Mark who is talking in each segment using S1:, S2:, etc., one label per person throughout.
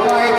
S1: তোমায়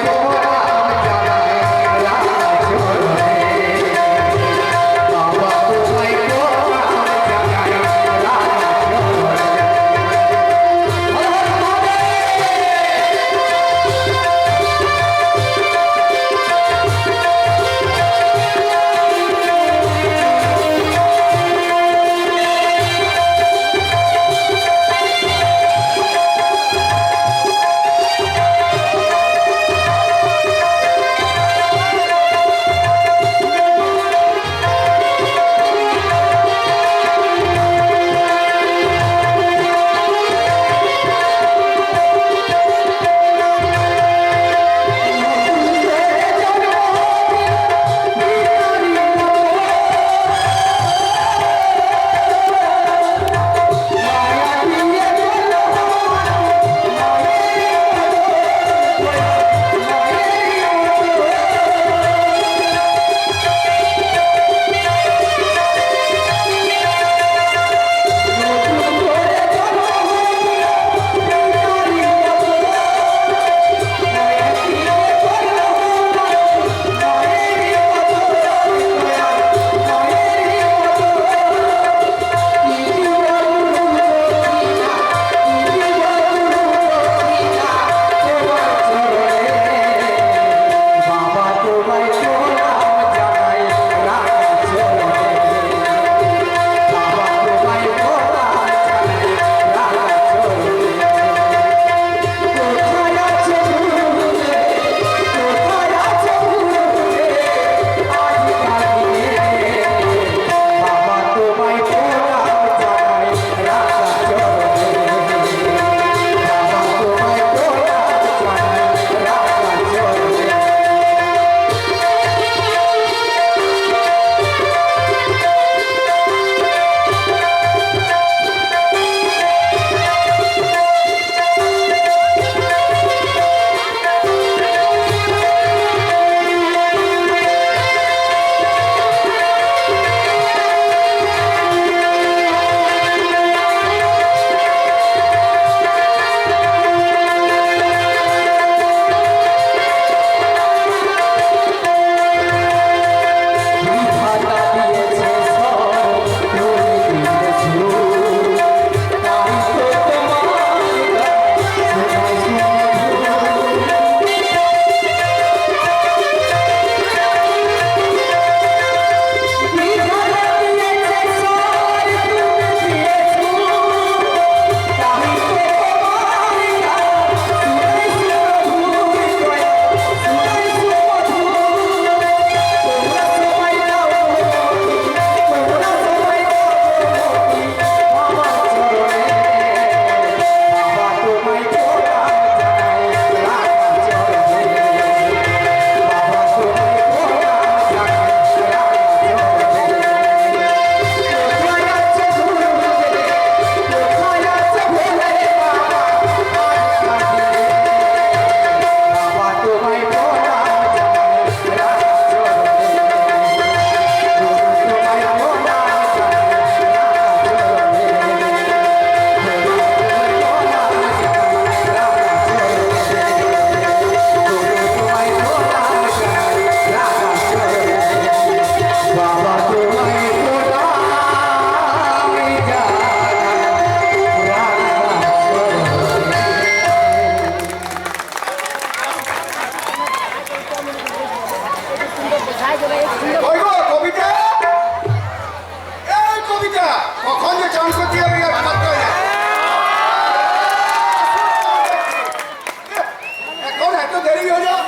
S1: তো দেরি হয়ে যায়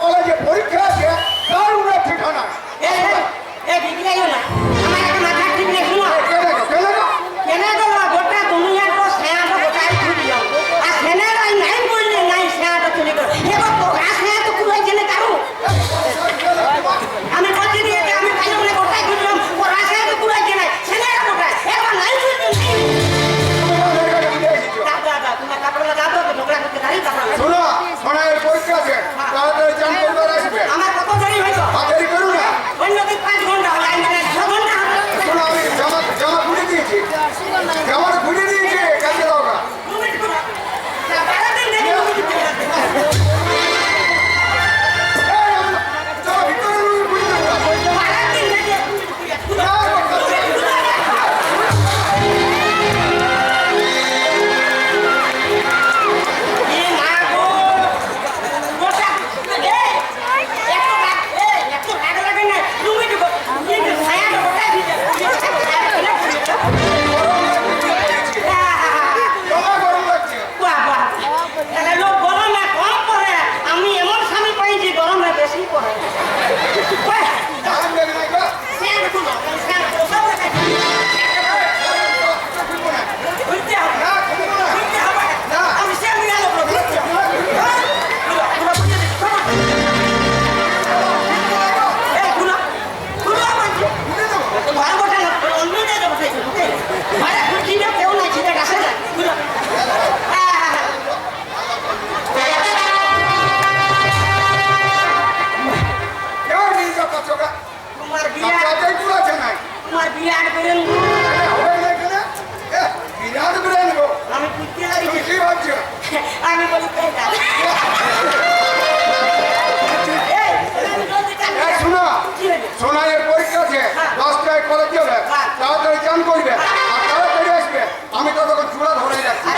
S1: কলেজে পরীক্ষা আছে তার উপরে ঠিকানা
S2: এ বিগড়াইও না আমার একটা মাথা ঠিক নেই শুনো কেন গেল গোটা দুনিয়ার তো সেনাটা গোটাই ঘুরি যাও আর সেনাটা নাই বললে নাই সেনাটা চলে গেল এবার তো সেনা তো পুরো জেনে কারু আমি বলছি দিয়ে আমি কালো বলে গোটাই ঘুরলাম ওর সেনা তো পুরো জেনে সেনাটা গোটাই এবার নাই বললে দাদা তোমার কাপড় লাগা দাও তো ঝগড়া করতে দাঁড়িয়ে কাপড় লাগা
S1: শোনো সোনার পরীক্ষা আছে তাড়াতাড়ি চান করবে আসবে
S2: আমার কত দেরি হইলো
S1: দেরি করো না
S2: অন্যদিন 5 ঘন্টা হলো আমি 6 ঘন্টা হবে
S1: শোনো আমি জামা খুলে দিয়েছি জামাটা খুলে দিয়েছি কাছে দাও না
S2: মিনিট করে না 12 দিন দেরি হবে
S1: জামা ভিতরে খুলে দাও
S2: 12 দিন দেরি আমি বলি
S1: শোনো সোনাইয়ের পরীক্ষা আছে 10টায় কলেজ যাবে তাড়াতাড়ি চান করবে আর তাড়াতাড়ি আসবে আমি ততক্ষণ চূড়া ধরে যাচ্ছি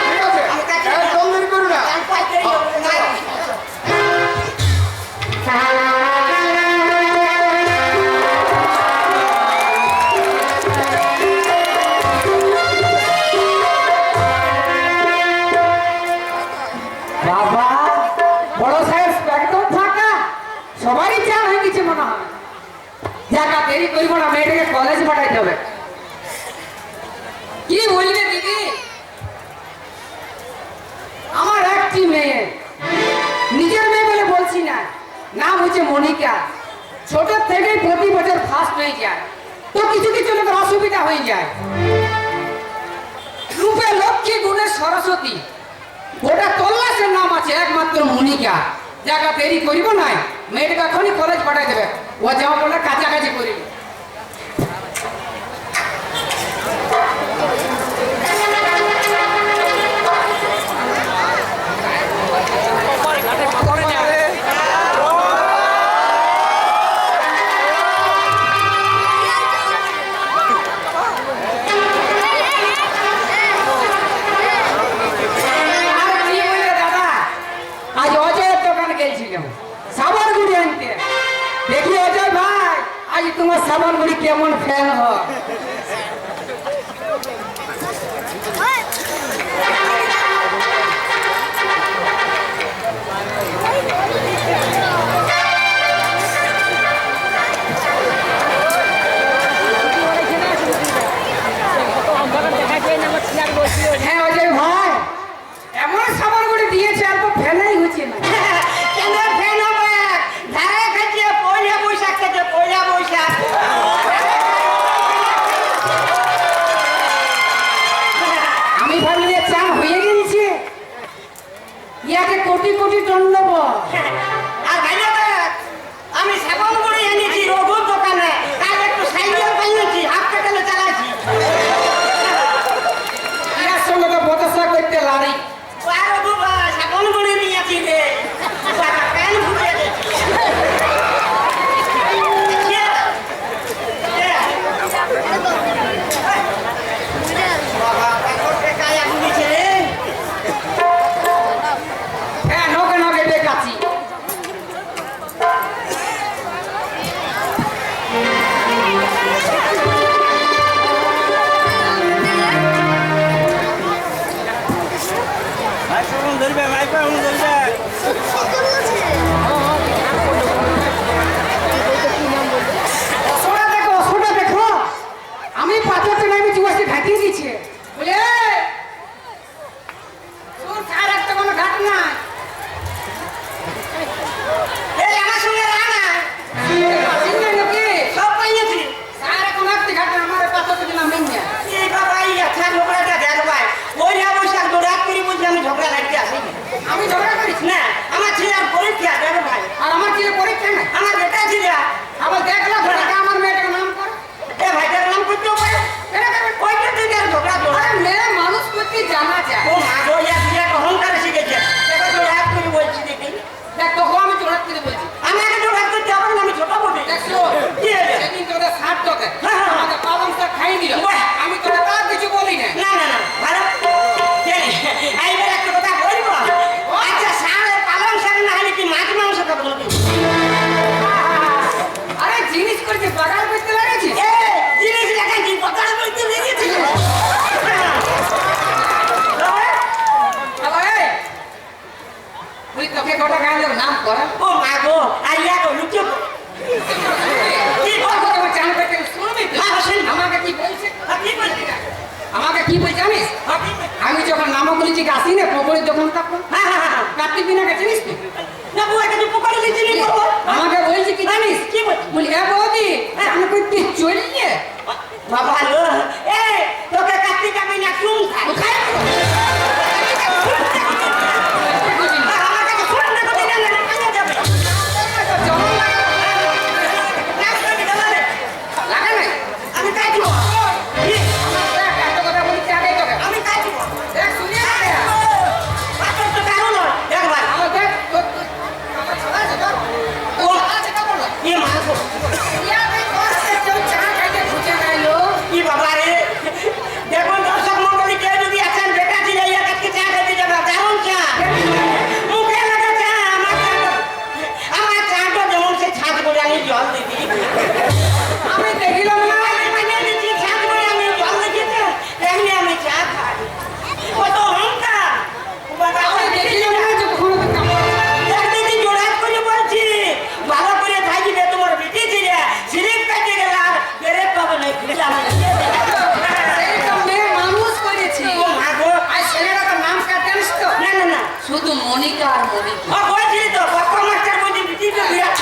S1: ঠিক আছে একদম দেরি করো না
S3: বাবা বড় সাহেব একদম ফাঁকা সবারই চান হয়ে গেছে মনে হয় জায়গা দেরি করবো না মেয়েটাকে কলেজ পাঠাইতে হবে কি বলবে দিদি আমার একটি মেয়ে নিজের মেয়ে বলে বলছি না নাম হচ্ছে মনিকা ছোট থেকেই প্রতি বছর ফার্স্ট হয়ে যায় তো কিছু কিছু লোকের অসুবিধা হয়ে যায় রূপে লক্ষ্মী গুণে সরস্বতী গোটা তল্লাশের নাম আছে একমাত্র মনিকা জায়গা দেরি করিব নাই মেয়েটাকে এখনই কলেজ পাঠাই দেবে ও যাওয়া বলে কাছাকাছি করিব তোমার সাবানগুলি কেমন ফ্যান হয় হ্যাঁ অজয় ভাই এমন সাবানগুলি দিয়েছে আর তো ফ্যানই হচ্ছে না
S2: কেন ফ্যান হবে ধারে খাচ্ছে পয়লা বৈশাখ থেকে পয়লা বৈশাখ
S3: কটা গান নাম করা
S2: ও মা গো আইয়া গো লুকিয়ে কি বলবো
S3: তোমার চান করতে শুনবি তো?
S2: হ্যাঁ, শুনি।
S3: আমাকে কি বলছে
S2: আপনি বলছেন
S3: আমাকে কি বলছে জানিস
S2: আপনি
S3: আমি যখন নামগুলি থেকে আসি না পকড়ের দোকান থাকবো
S2: হ্যাঁ হ্যাঁ হ্যাঁ
S3: কার্তিক বিনাকে চিনিস তুই?
S2: না বুয়া কাছে পকড়ে দিয়েছি নি করবো
S3: আমাকে বলছে কি জানিস
S2: কি বলছে?
S3: বলি এ বৌদি চান করতে চললে
S2: বাবা লো এ তোকে কাটতে যাবে না চুম খাই
S3: কোথায়
S2: আমার কাছে শুনতে তো দিলেন না কাজে যাবে
S3: লাগা নাই
S2: আমি কাটব
S3: একটা কথা বলছি আগে তোকে
S2: আমি কাটব
S3: দেখ শুনিয়ে দে
S2: পাথর তো কারণ একবার
S3: আমার দেখ আমার ছড়া আছে তো
S2: ও
S3: আছে তো বলো
S2: কি মারবো
S3: ইয়া ভাই তোর কেউ চা খাইতে খুঁজে নাইলো
S2: কি বাবা রে দেখুন দর্শক মন্ডলী কেউ যদি আছেন বেটা ছিল ইয়া কাটকে চা খেতে যাবে দারুণ চা মুখে লাগা চা আমার চাটা যেমন সে ছাদ করে আমি জল দিই
S3: আমি দেখিলাম না
S2: আমি মানে দিচ্ছি ছাদ করে আমি জল দিচ্ছি এমনি আমি চা খাই কত অহংকার বাবা
S3: আমি দেখিলাম না যে কখনো তো কামড়
S2: একদিন জোড়াত করে বলছি ভালো করে থাকবে তোমার বেটি ছিল সিরিপ কাটে গেল আর বেরে পাবে না খুঁজলাম
S3: এইটা মেয়ে মানুষ করেছি
S2: ও মা গো
S3: আর ছেলেরা তো নাম কাট জানিস তো
S2: না না না
S3: শুধু মনিকা আর মনিকা
S2: ও বলছিলি তো বাবা মাস্টার বলছি বেটি তো বিরাট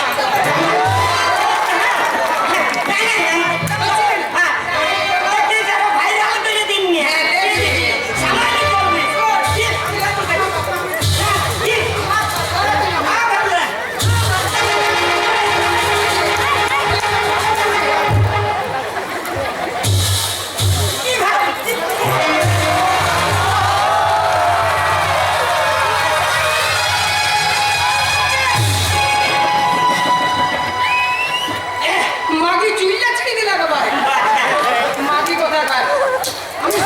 S3: মাগি চুইলা ছিড়ে দিলা বাবা মাগি কোথায় পায় আমি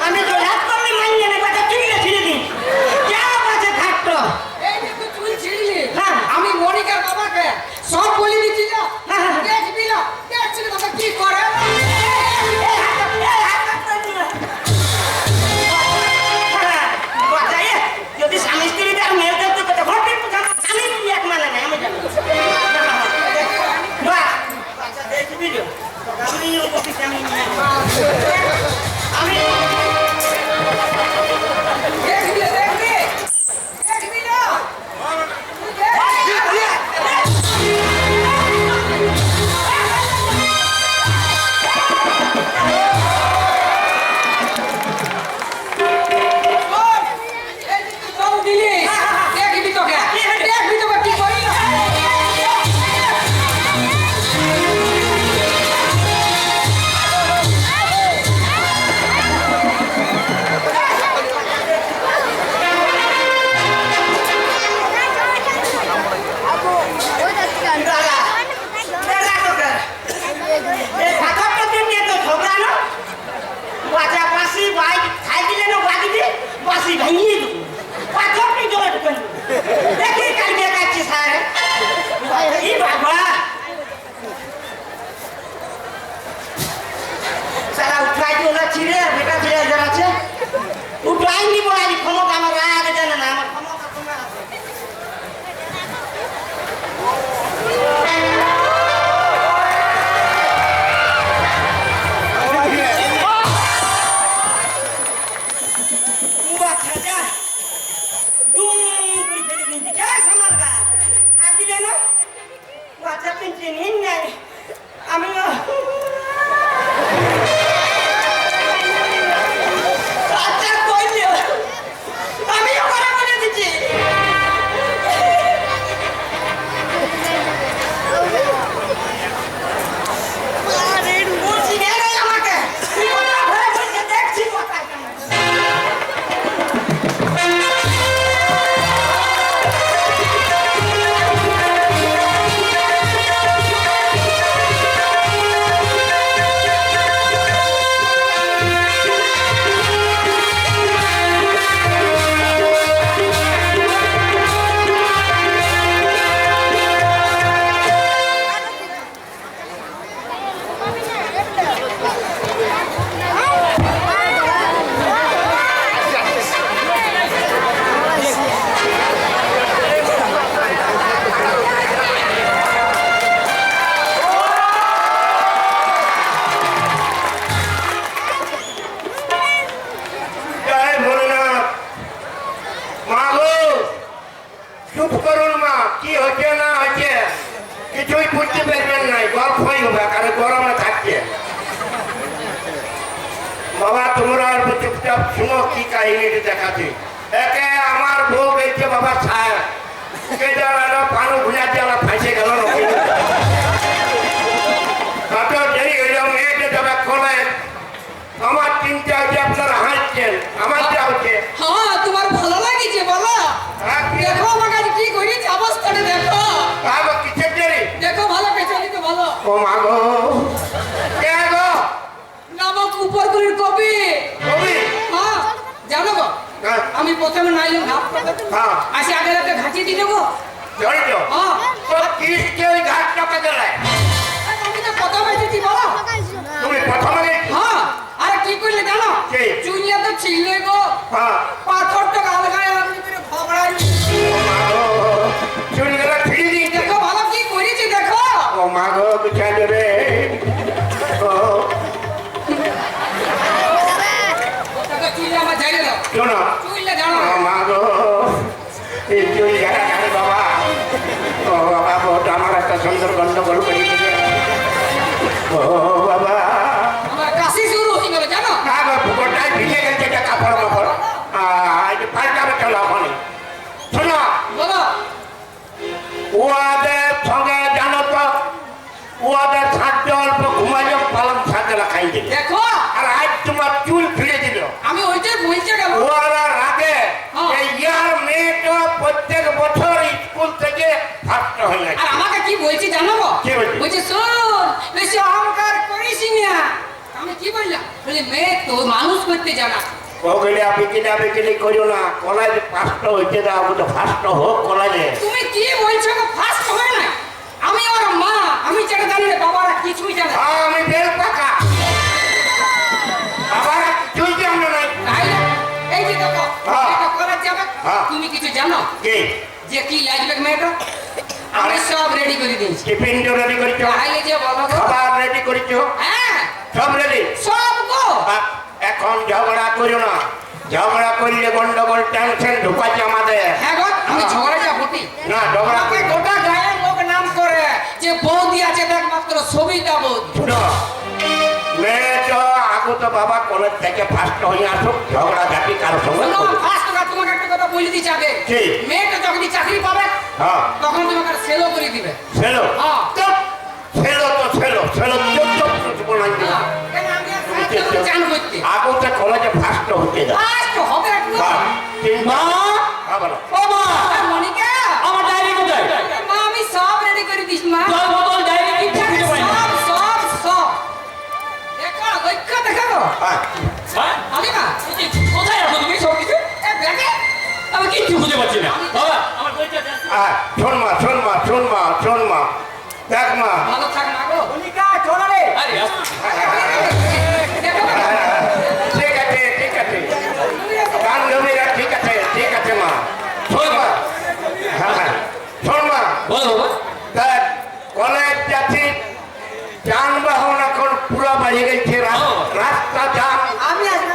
S2: আমি তো রাত করলে মানিয়ে নেই বাচ্চা চুইলে ছিঁড়ে দিন যা বাচ্চা থাকতো
S3: এই যে তুই চুল ছিড়লি
S2: হ্যাঁ।
S3: আমি মনিকার বাবাকে সব বলে দিচ্ছি না
S2: হ্যাঁ, হ্যাঁ।
S3: দেখবি না দেখছিলি বাবা কি করে
S2: যদি স্বামী স্ত্রী তার মেয়ের কাছে কথা ঘটে স্বামী এক মানে নাই আমি জানি দেখবি আমি
S3: দেখবি দেখবি দেখবি না এই যে তুই জল দিলি দেখবি তোকে দেখবি তোকে কি করি
S2: উঠাই নিব আজ ক্ষমতা আমার আগে জানে না আমার ক্ষমতা তোমার আছে মুবা খাজা দুম করে ফেলে দিনছি যা সামালগা আর দিলে না বাচ্চা পিনছে নিন নাই আমিও আচ্ছা কইলে আমিও করা বলে দিচ্ছি বলছি রে আমাকে তুই কথা ঘরে বসে দেখছি কোথায়
S4: চুপ করুন মা, কি হচ্ছে না হচ্ছে কিছুই বুঝতে পারবেন নাই, গল্পই হবে কারণ গরমে থাকছে। বাবা তোমরা আর চুপচাপ শুনো কি কাহিনীটি দেখাচ্ছি। একে আমার বউ গেছে বাবা ছায়, কে যারা পানু ভুঁজাতে আমরা ফাঁসে গেল কত দেরি হইল, মেয়েকে যাবে খোলে। আমার চিন্তা হচ্ছে আপনারা হাসছেন, আমার যা হচ্ছে
S3: হ্যাঁ তোমার ভালো লাগছে বলো।
S4: হ্যাঁ, কি-
S3: দেখো আমার কাছে কি করেছে অবস্থাটা দেখো।
S4: বাবা কিসের দেরি?
S3: দেখো ভালো পেছনে তো ভালো।
S4: ও মা গো, কে গো?
S3: নামক উপরগুলির কবি।
S4: কবি?
S3: হ্যাঁ জানো গো,
S4: হ্যাঁ,
S3: আমি প্রথমে নাইলাম ঘাট পাতে।
S4: হ্যাঁ।
S3: আসি আগে রাতে ঘাটিয়ে দিলে গো।
S4: জানি তো।
S3: হ্যাঁ
S4: তো কিসকে ওই ঘাটটাকে গেলে?
S3: আমি তো প্রথমে এসেছি বলো।
S4: তুমি প্রথমে গেছি?
S3: হ্যাঁ আরে কি করলে জানো,
S4: কি?
S3: চুইয়া তো ছিল গো,
S4: হ্যাঁ।
S3: পাথরটা আলগায় আপনি করে ভগড়াই।
S4: ও মা গো, চুলগুলো ছিঁড়ে দিয়েছে।
S3: দেখো ভালো কি করেছে দেখো।
S4: ও মা গো, বিছানে রে। ও,
S3: দেখো চুইয়া আমার ঝাড়ে দাও।
S4: শোনো।
S3: চুইলা জানো
S4: ও মা গো, এই চুল ঝাড়া ঝাড়ে বাবা। ও বাবা, ওটা আমার একটা সুন্দর গন্ডগোল করে দিলে। ও বাবা,
S3: আমার কাশি শুরু হয়ে গেল জানো।
S4: গোটায় ভিজে গেছে এটা কাপড় মাপড়। পাল্টাবে চলো ওখানে। শোনো,
S3: বলো
S4: ওদের সঙ্গে জানো তো, ওদের ছাড়তে অল্প ঘুমাইলে পালন ছাড়তে খাই দিল।
S3: দেখো
S4: আর আজ তোমার চুল ফিরে দিল।
S3: আমি ওইটাই বলতে গেল।
S4: ওরা রাগে
S3: হ্যাঁ।
S4: এই ইয়ার মেয়েটা প্রত্যেক বছর স্কুল থেকে ফার্স্ট হয়ে
S3: আর
S4: গেছে।
S3: আমাকে কি বলছি জানো গো?
S4: কি বলছে?
S3: বলছে শোন বেশি অহংকার করিস না। আমি কি বললাম, বলে মেয়ে তো মানুষ করতে জানা।
S4: ওগুলি বিকিনি করিও না, কলেজে ফার্স্ট হইতে দাও, তো ফার্স্ট হোক কলেজে।
S3: তুমি কি বলছো গো, ফার্স্ট হয় না? আমি ওর মা, আমি যেটা জানি না বাবারা কিছুই জানে না।
S4: আমি বেল পাকা, আবার কিছুই জানো নাই।
S3: তাই না? এই যে দেখো
S4: হ্যাঁ।
S3: এটা করা যাবে।
S4: হ্যাঁ।
S3: তুমি কিছু জানো
S4: কি
S3: যে কি লাগবে মেয়েটা? আমি
S4: আরে।
S3: সব রেডি করে দিয়েছি।
S4: টিফিন রেডি করিছো,
S3: তাহলে যে বলো গো।
S4: খাবার রেডি করিছো,
S3: হ্যাঁ
S4: সব রেডি।
S3: সব গো।
S4: এখন ঝগড়া করো না, ঝগড়া করলে গন্ডগোল টেনশন ঢুকাচ্ছে আমাদের।
S3: হ্যাঁ গো আমি ঝগড়া যা বটি।
S4: না ঝগড়া
S3: আমাকে
S4: করো।
S3: গোটা গায়ের লোক নাম করে যে বৌদি আছে দেখ মাত্র সবিতা বৌদি।
S4: শুনো, মেয়ে তো আগু তো বাবা কলেজ থেকে ফার্স্ট হয়ে আসুক, ঝগড়া ঝাঁটি কারোর সঙ্গে
S3: শোনো,
S4: করবে।
S3: ফার্স্ট কথা তোমাকে একটা কথা বলে দিচ্ছি আগে।
S4: কি?
S3: মেয়েটা যখন চাকরি পাবে
S4: হ্যাঁ,
S3: তখন তোমাকে সেলও করে দিবে।
S4: ছেলো
S3: হ্যাঁ।
S4: ছেলো তো ছেলো ছেলো বলাই দিল।
S3: হ্যাঁ, কেন আমি আর সাহায্য করতে চান করতে।
S4: আগু তো কলেজে ফার্স্ট হতে দাও।
S3: ফার্স্ট হবে একদম।
S4: মা,
S3: ও মা, মনিকা,
S5: আমার ডায়েরি কোথায়?
S3: মা আমি সব রেডি করে দিস মা।
S5: জল বোতল ডায়েরি কি খুঁজে পাই না।
S3: সব দেখো লক্ষ্য দেখাবো।
S5: হ্যাঁ?
S3: আমি না
S5: এই যে, কোথায় আছো তুমি সব কিছু?
S3: এ ব্যাগে
S5: আমি কিচ্ছু খুঁজে পাচ্ছি না। বাবা, আমার বইটা দেন।
S4: শোন মা, দেখ মা,
S3: ভালো থাক না গো।
S5: আরে, আসো।
S3: দেখো
S4: ঠিক আছে বান্ধবীরা ঠিক আছে মা। শোন মা, হ্যাঁ শোন মা,
S5: বলো বাবা।
S4: দেখ কলেজ যাচ্ছি, যানবাহন এখন পুরো বাড়ি গেছে, রাস্তা জাম।
S3: আমি আসবো।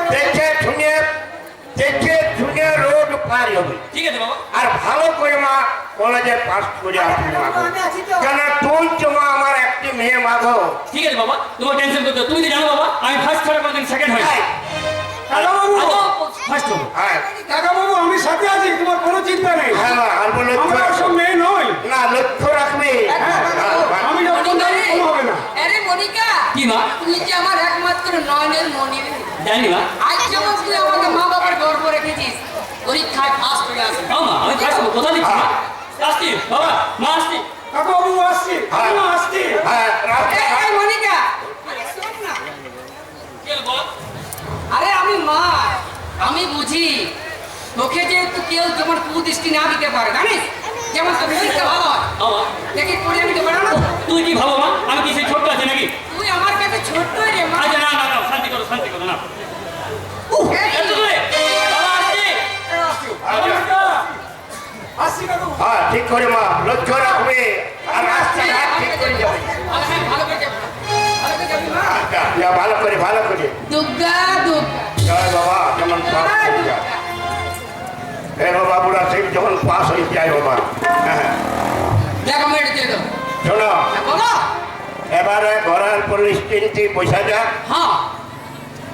S4: দেখে শুনে রোড পার হবে।
S5: ঠিক আছে বাবা।
S4: আর ভালো করে মা কলেজে পাস করে আসবি মা গো। কেন তুই তো মা আমার একটি মেয়ে মা গো।
S5: ঠিক আছে বাবা, তোমার টেনশন করতে হবে। তুমি তো জানো বাবা, আমি ফার্স্ট ছাড়া কোনোদিন সেকেন্ড হই না।
S4: এই,
S5: ফার্স্ট হবো।
S4: হ্যাঁ
S1: কাকাবাবু আমি সাথে আছি, তোমার কোনো চিন্তা নেই।
S4: হ্যাঁ মা, আর বলে
S1: আমরা সব মেয়ে নই।
S4: না লক্ষ্য রাখবি।
S1: আমি যখন কোনো হবে না।
S3: আরে মনিকা,
S5: কি মা?
S3: তুই যে আমার একমাত্র নয়নের মনি।
S5: জানি মা।
S3: আজ যেমন তুই আমাকে মা বাবার গর্ব রেখেছিস, পরীক্ষায় ফার্স্ট হয়ে আসবে।
S5: মা, আমি ফার্স্ট হবো। কোথা দিচ্ছি মা? আসছি বাবা, মা আসছি।
S1: কাকাবাবু আসছি, আমিও আসছি।
S4: হ্যাঁ রাস্তা
S3: এই মনিকা, আরে শোন না।
S5: কি হলো বল?
S3: আরে আমি মা, আমি বুঝি তোকে যেহেতু কেউ যেমন কুদৃষ্টি না দিতে পারে জানিস, যেমন তোর পরীক্ষা ভালো হয়
S5: বাবা,
S3: দেখি করে আমি দেবো না।
S5: তুই কি ভাবো মা? আমি কি সেই ছোট্ট আছি নাকি?
S3: তুই আমার কাছে ছোট্ট রে মা।
S5: আচ্ছা, না শান্তি করো না।
S3: এই,
S5: এত দূরে? বাবা, আসছি।
S1: আসছি কাকাবাবু।
S4: হ্যাঁ ঠিক করে মা লক্ষ্য রাখবি, আর রাস্তাঘাট ঠিক করে যাবে।
S3: ভালো করে যাবি। ভালো করে যাবি মা।
S4: আচ্ছা, যা ভালো করে
S3: দুর্গা দুর্গা
S4: জয় বাবা, যেমন সব ঠিক যায়। এ বাবা বুড়া শিব যখন পাস হয়ে যায় বাবা। হ্যাঁ
S3: দেখো আমি এটা দিয়ে দেবো
S4: শোনো
S3: বলো
S4: এবারে ঘরের পরিস্থিতি পয়সা যা
S3: হ্যাঁ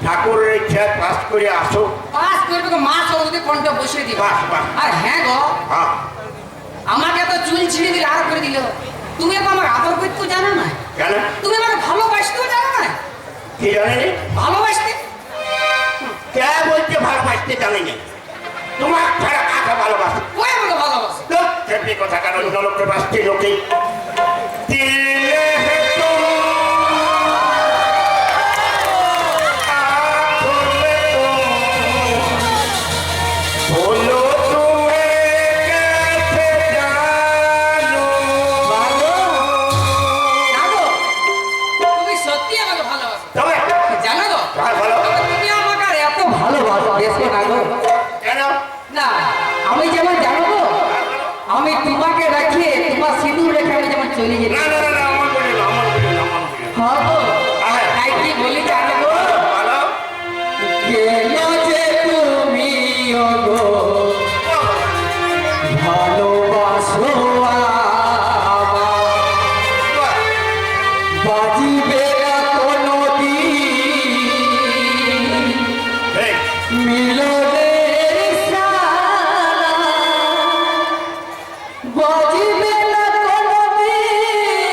S4: ঠাকুরের ইচ্ছা পাস করে আসো।
S3: পাস করবে তো মা চৌধুরী ফোনটা বসিয়ে দিবা
S4: বাস বাস
S3: আর হ্যাঁ গো
S4: হ্যাঁ
S3: আমাকে তো চুল ছিঁড়ে দিলে আর করে দিল তুমি তো আমার আদর করতেও জানো না
S4: কেন
S3: তুমি আমার ভালোবাসতেও জানো না
S4: কি জানেনি
S3: ভালোবাসতে
S4: কে বলছে ভালোবাসতে জানেনি তোমার ছাড়া কাকে ভালোবাসে
S3: ওই আমাকে ভালোবাসে
S4: লোক সেমনি কথা কারণ লোককে বাঁচতে লোকে দিলে হেতু আখলে তো বলো তুমি কাছে জানো
S3: না গো তুমি সত্যি আমাকে ভালোবাসো
S4: তবে
S3: জানো গো
S4: কার ভালো
S3: তুমি আমাকে আর এত ভালোবাসো না গো
S4: কেন
S3: না আমি যেমন জানো গো আমি তোমাকে রাখিয়ে তোমার সিঁদুর রেখে আমি যেমন চলে যেতে
S4: না না না না আমার বলি না আমার বলি না আমার বলি না
S3: হ্যাঁ গো
S4: আহে।
S3: তাই কি বলি জানো গো
S4: ভালো
S3: কেন যে তুমি গো ভালোবাসো আমায় বাজিবে না কোনো দিন
S4: ঠিক
S3: মিলনের সারা বাজিবে না কোনো দিন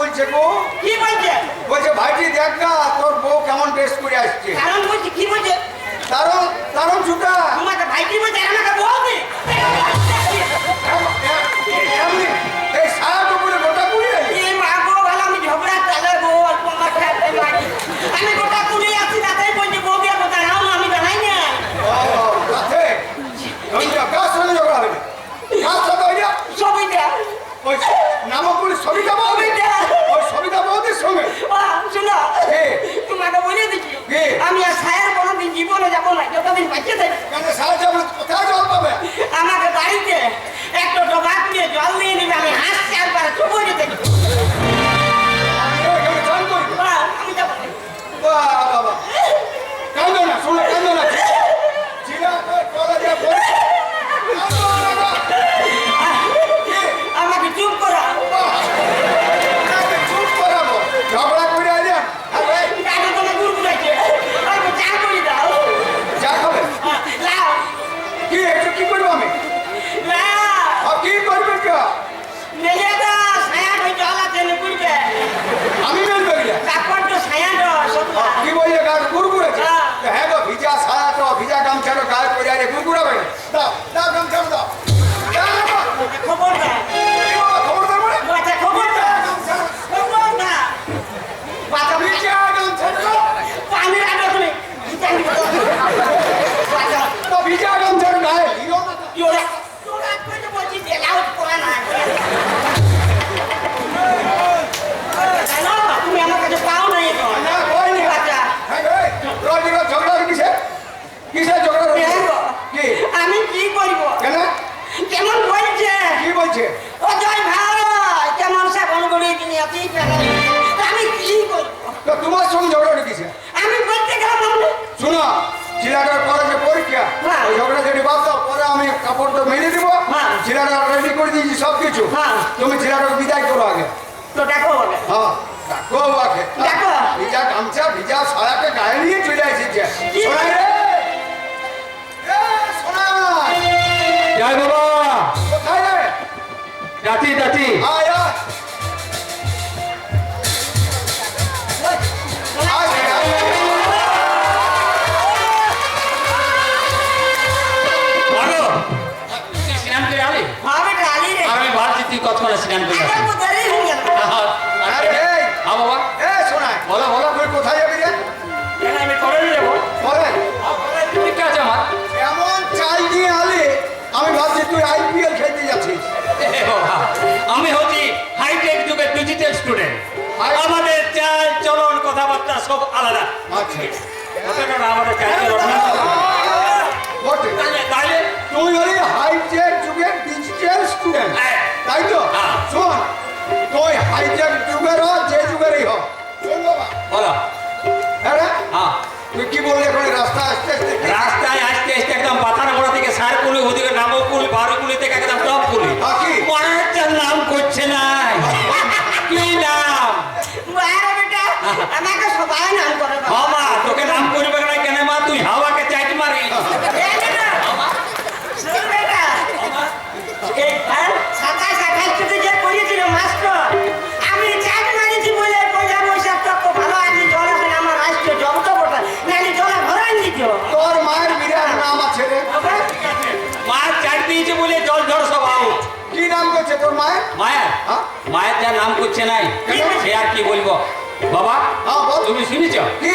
S1: বলছে গো।
S2: কি বলছে
S1: বলছে ভাইটি দেখ না তোর বউ কেমন ড্রেস করে আসছে।
S2: কারণ বলছে কি বলছে
S1: দারুণ দারুণ জুতা।
S2: তোমাকে ভাইটি বলছে আমাকে বলছে
S1: এমনি এই সারা দুপুরে গোটা পুড়ে এলি।
S2: এই মা গো ভালো আমি ঝগড়া চালে গো অল্প মাঠে আমি গোটা কুড়ি আসছি তাতেই বলছে বউ বিয়ে কথা নাও না আমি জানাই না
S1: ও কাছে রঞ্জা কার সঙ্গে ঝগড়া হবে? কার সাথে হইয়া?
S2: সবিতা
S1: ওই নামকুড়ি সবিতা বৌদি। ওই সবিতা বৌদির সঙ্গে।
S2: শোনো
S1: কে?
S2: তোমাকে বলে দিচ্ছি
S1: কে?
S2: আমি আর সায়ের কোনোদিন জীবনে যাবো না যতদিন বাঁচিয়ে থাকি
S1: কেন সারা যাবে কোথায় জল পাবে?
S2: আমাকে বাড়িতে একটা ডোবা দিয়ে জল দিয়ে নিবে আমি হাসছি আর পারে চুপ হয়ে যেতে
S1: এখানে চান করবি?
S2: আমি যাবো না।
S1: বাহ, বাবা কাঁদো না, শোনো কাঁদো না। জিরা কলেজে পড়ে কাঁদো না গো।
S2: আমাকে চুপ করা
S1: তাকে চুপ করাবো। ঝগড়া করে আইলে
S2: দাদু তোমার গুড় গুড়াইছে আমাকে চা করে দাও
S1: যা খাবে।
S2: লাও
S1: কি একটু কি করবো আমি?
S2: লাও
S1: আর কি করবে কে?
S2: মেলে দা ছায়া হয়ে জল আছে নিপুড়বে
S1: আমি মেলবে গিয়ে।
S2: কাপড় তো ছায়া তো সবলা
S1: কি বললে গাছ গুড়গুড়েছে?
S2: হ্যাঁ।
S1: হ্যাঁ গো ভিজা সারা তো ভিজা গামছানো গায়ে করে আরে গুড়গুড়াবে। দাও দাও গামছানো দাও। দাও না গো।
S2: খবর দা
S1: কি বাবা খবর দেবো না?
S2: বাচ্চা খবর দা খবর দা বাচ্চা
S1: ভিজা গামছানো দাও।
S2: পানি রাখো তুমি বাচ্চা
S1: তো ভিজা গামছানো গায়ে হিরো না তো।
S2: তোরা তোরা কইতে বলছি দেলাও করে না জানো তুমি আমার কাছে পাও না এই
S1: না কইনি।
S2: বাচ্চা
S1: হ্যাঁ গো রোজ রোজ ঝগড়া কিসে? কিসে ঝগড়া হচ্ছে? কি?
S2: আমি কি করব
S1: কেন?
S2: কেমন বলছে
S1: কি বলছে?
S2: ও জয় ভাই কেমন সে গড়গড়িয়ে দিনি আপনি আমি কি করব
S1: তো তোমার সঙ্গে ঝগড়া কিসে?
S2: আমি বলতে গেলাম
S1: শোনো ছেলেটার পরে যে পরীক্ষা
S2: হ্যাঁ।
S1: ওই ঝগড়া যদি বাদ দাও পরে আমি কাপড়টা মেরে দিব।
S2: হ্যাঁ।
S1: ছেলেটা রেডি করে দিয়েছি সব কিছু।
S2: হ্যাঁ।
S1: তুমি ছেলেটাকে বিদায় করো আগে।
S2: তো দেখো হবে
S1: হ্যাঁ ডাকো আগে।
S2: ডাকো।
S1: ভিজা গামছা ভিজা সারাকে গায়ে নিয়ে চলে এসেছে।
S2: কি?
S1: শোনাই রে এ, শোনাই।
S5: জয় বাবা
S1: কোথায় রে?
S5: যাচ্ছি যাচ্ছি
S1: আয় আয়। আয়, আয়।
S5: বলো তুই স্নান করে আলি
S2: হবে ডালি রে
S5: আর আমি ভাবছি তুই কতক্ষণে স্নান করে
S2: আরে
S5: আসবি।
S2: তো দেরি হয়ে গেল
S1: আরে এই,
S5: হ্যাঁ বাবা
S1: এ, শোনাই।
S5: বলো বলো
S1: তুই কোথায় যাবি রে?
S5: কেন আমি করে নিয়ে যাবো
S1: বলে
S5: ঠিক আছে আমার
S1: এমন চাল নিয়ে আলি আমি ভাবছি তুই IPL খেলতে যাচ্ছিস।
S5: এ বাবা, আমি হচ্ছি হাইটেক যুগের ডিজিটাল স্টুডেন্ট আমাদের চাল চলন কথাবার্তা সব আলাদা
S1: আচ্ছা
S5: ওটা না আমাদের চাল চলন না।
S1: বটে।
S5: তাহলে তাহলে
S1: তুই হলি হাইটেক যুগের ডিজিটাল স্টুডেন্ট
S5: হ্যাঁ।
S1: তাই তো?
S5: হ্যাঁ।
S1: শোন তুই হাইটেক যুগের হ যে যুগেরই হ শোন বাবা
S5: বলো
S1: হ্যাঁ রে?
S5: হ্যাঁ
S1: তুই কি বললি এখন এই রাস্তা আসতে আসতে কি?
S5: রাস্তায় আসতে আসতে একদম পাথার গোড়া থেকে সার কুলি ওদিকে নামকুলি বারুকুলি থেকে একদম টপ কুলি
S1: হ্যাঁ, কি?
S5: পরের নাম করছে না কি নাম
S2: বাইরে বেটা আমাকে সবাই নাম করে বাবা
S5: বাবা তোকে নাম করবে না কেন মা তুই হাওয়াকে চাইট মারি
S2: শোন বেটা এই সাতাশ আঠাশ থেকে যে করেছিল মাস্টার আমি চাট মারিছি বলে পয়সা পয়সা তো ভালো আছি জল আছে না আমার রাষ্ট্র জল তো বটা নাহলে জল ভরাই নিত
S1: তোর মায়ের বিরাট নাম আছে রে।
S5: মা চাইট দিয়েছে বলে জল ঝড় সব আউট
S1: কি নাম করছে তোর মায়ের?
S5: মায়ের
S1: হ্যাঁ?
S5: মায়ের যা নাম করছে নাই সে আর কি বলবো বাবা
S1: হ্যাঁ, বল।
S5: তুমি শুনেছ
S1: কি?